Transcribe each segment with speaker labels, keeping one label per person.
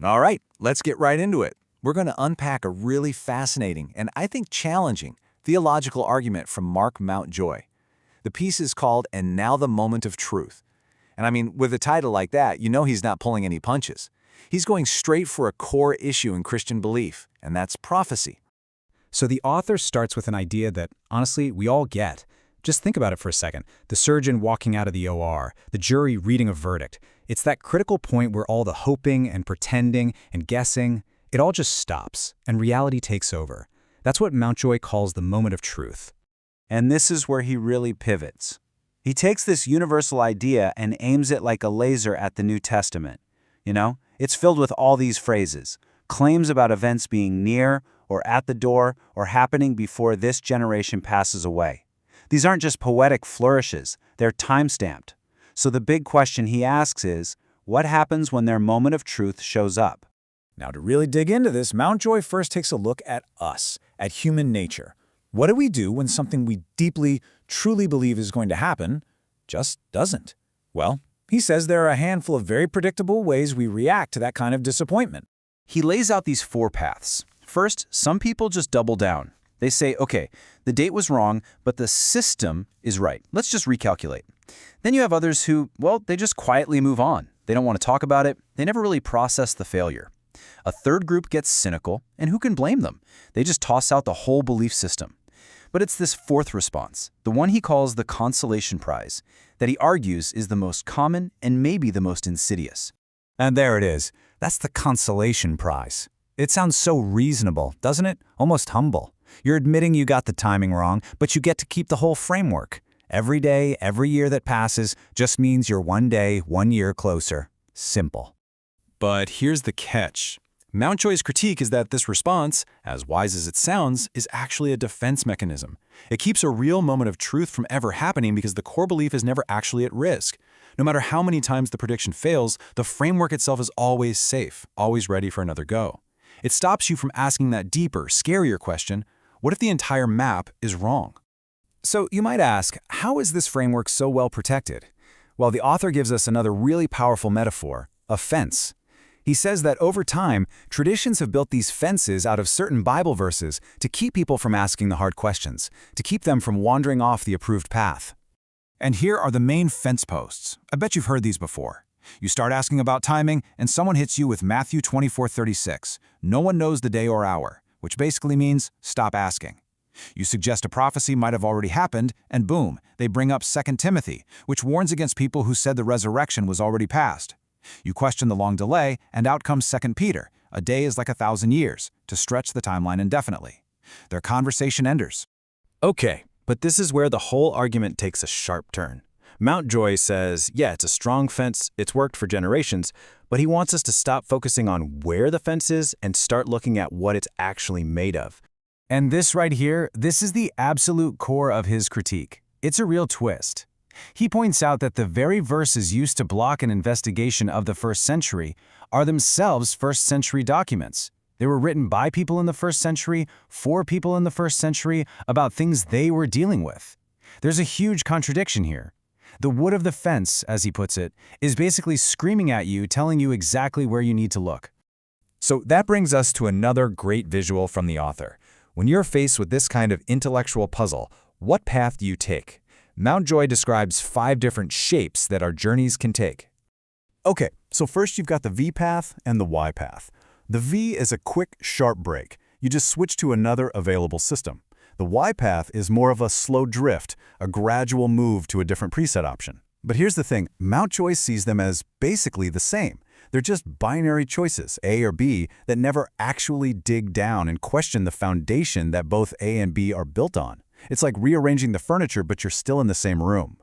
Speaker 1: All right, let's get right into it. We're going to unpack a really fascinating and I think challenging theological argument from Mark Mountjoy. The piece is called And Now the Moment of Truth. And I mean, with a title like that, you know he's not pulling any punches. He's going straight for a core issue in Christian belief, and that's prophecy.
Speaker 2: So the author starts with an idea that, honestly, we all get. Just think about it for a second. The surgeon walking out of the OR, the jury reading a verdict. It's that critical point where all the hoping and pretending and guessing, it all just stops, and reality takes over. That's what Mountjoy calls the moment of truth.
Speaker 3: And this is where he really pivots. He takes this universal idea and aims it like a laser at the New Testament. You know, it's filled with all these phrases, claims about events being near or at the door or happening before this generation passes away. These aren't just poetic flourishes, they're time-stamped. So the big question he asks is, what happens when their moment of truth shows up?
Speaker 1: Now, to really dig into this, Mountjoy first takes a look at us, at human nature. What do we do when something we deeply, truly believe is going to happen just doesn't? Well, he says there are a handful of very predictable ways we react to that kind of disappointment.
Speaker 3: He lays out these 4 paths. First, some people just double down. They say, okay, the date was wrong, but the system is right. Let's just recalculate. Then you have others who, well, they just quietly move on. They don't want to talk about it. They never really process the failure. A third group gets cynical, and who can blame them? They just toss out the whole belief system. But it's this 4th response, the one he calls the consolation prize, that he argues is the most common and maybe the most insidious.
Speaker 1: And there it is. That's the consolation prize. It sounds so reasonable, doesn't it? Almost humble. You're admitting you got the timing wrong, but you get to keep the whole framework. Every day, every year that passes just means you're one day, 1 year closer. Simple. But here's the catch. Mountjoy's critique is that this response, as wise as it sounds, is actually a defense mechanism. It keeps a real moment of truth from ever happening because the core belief is never actually at risk. No matter how many times the prediction fails, the framework itself is always safe, always ready for another go. It stops you from asking that deeper, scarier question, what if the entire map is wrong? So you might ask, how is this framework so well protected? Well, the author gives us another really powerful metaphor, a fence. He says that over time, traditions have built these fences out of certain Bible verses to keep people from asking the hard questions, to keep them from wandering off the approved path. And here are the main fence posts. I bet you've heard these before. You start asking about timing, and someone hits you with Matthew 24:36. No one knows the day or hour, which basically means stop asking. You suggest a prophecy might have already happened, and boom, they bring up 2 Timothy, which warns against people who said the resurrection was already past. You question the long delay, and out comes 2 Peter. A day is like 1,000 years, to stretch the timeline indefinitely. Their conversation enders. Okay, but this is where the whole argument takes a sharp turn. Mountjoy says, yeah, it's a strong fence, it's worked for generations, but he wants us to stop focusing on where the fence is and start looking at what it's actually made of. And this right here, this is the absolute core of his critique. It's a real twist. He points out that the very verses used to block an investigation of the first century are themselves first-century documents. They were written by people in the first century, for people in the first century, about things they were dealing with. There's a huge contradiction here. The wood of the fence, as he puts it, is basically screaming at you, telling you exactly where you need to look. So that brings us to another great visual from the author. When you're faced with this kind of intellectual puzzle, what path do you take? Mountjoy describes 5 different shapes that our journeys can take. Okay, so first you've got the V path and the Y path. The V is a quick, sharp break. You just switch to another available system. The Y path is more of a slow drift, a gradual move to a different preset option. But here's the thing, Mountjoy sees them as basically the same. They're just binary choices, A or B, that never actually dig down and question the foundation that both A and B are built on. It's like rearranging the furniture, but you're still in the same room.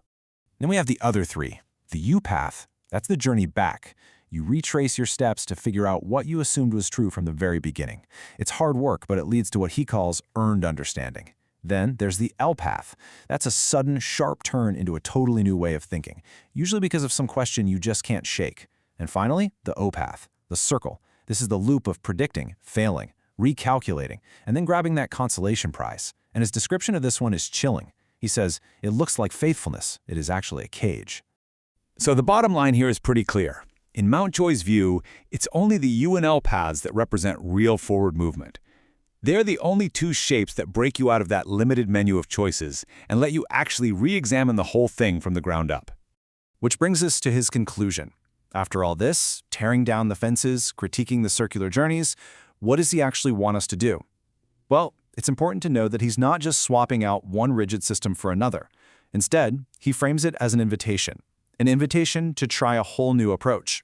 Speaker 1: Then we have the other 3. The U path, that's the journey back. You retrace your steps to figure out what you assumed was true from the very beginning. It's hard work, but it leads to what he calls earned understanding. Then there's the L path. That's a sudden, sharp turn into a totally new way of thinking, usually because of some question you just can't shake. And finally, the O path, the circle. This is the loop of predicting, failing, recalculating, and then grabbing that consolation prize. And his description of this one is chilling. He says, it looks like faithfulness. It is actually a cage. So the bottom line here is pretty clear.
Speaker 4: In Mountjoy's view, it's only the UNL paths that represent real forward movement. They're the only two shapes that break you out of that limited menu of choices and let you actually re-examine the whole thing from the ground up.
Speaker 3: Which brings us to his conclusion. After all this, tearing down the fences, critiquing the circular journeys, what does he actually want us to do? Well, it's important to know that he's not just swapping out one rigid system for another. Instead, he frames it as an invitation to try a whole new approach.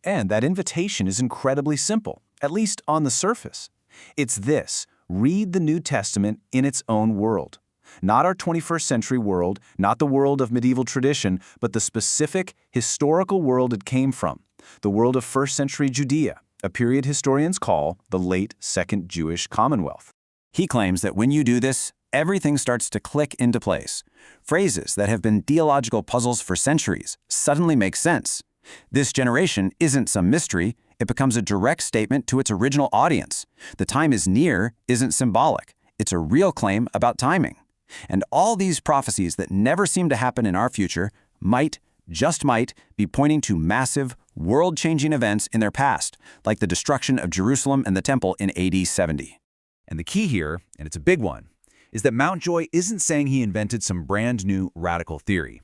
Speaker 3: And that invitation is incredibly simple, at least on the surface. It's this: read the New Testament in its own world. Not our 21st century world, not the world of medieval tradition, but the specific historical world it came from, the world of first century Judea, a period historians call the Late Second Jewish Commonwealth. He claims that when you do this, everything starts to click into place. Phrases that have been theological puzzles for centuries suddenly make sense. This generation isn't some mystery, it becomes a direct statement to its original audience. The time is near isn't symbolic, it's a real claim about timing. And all these prophecies that never seem to happen in our future might, just might, be pointing to massive, world-changing events in their past, like the destruction of Jerusalem and the Temple in AD 70.
Speaker 1: And the key here, and it's a big one, is that Mountjoy isn't saying he invented some brand new radical theory.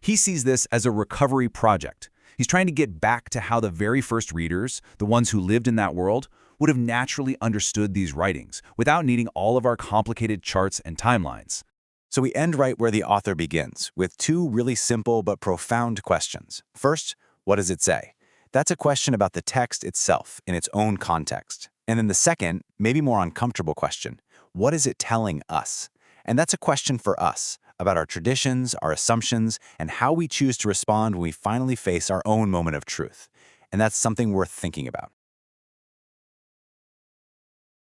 Speaker 1: He sees this as a recovery project. He's trying to get back to how the very first readers, the ones who lived in that world, would have naturally understood these writings without needing all of our complicated charts and timelines.
Speaker 5: So we end right where the author begins, with two really simple but profound questions. First, what does it say? That's a question about the text itself in its own context. And then the second, maybe more uncomfortable question, what is it telling us? And that's a question for us, about our traditions, our assumptions, and how we choose to respond when we finally face our own moment of truth. And that's something worth thinking about.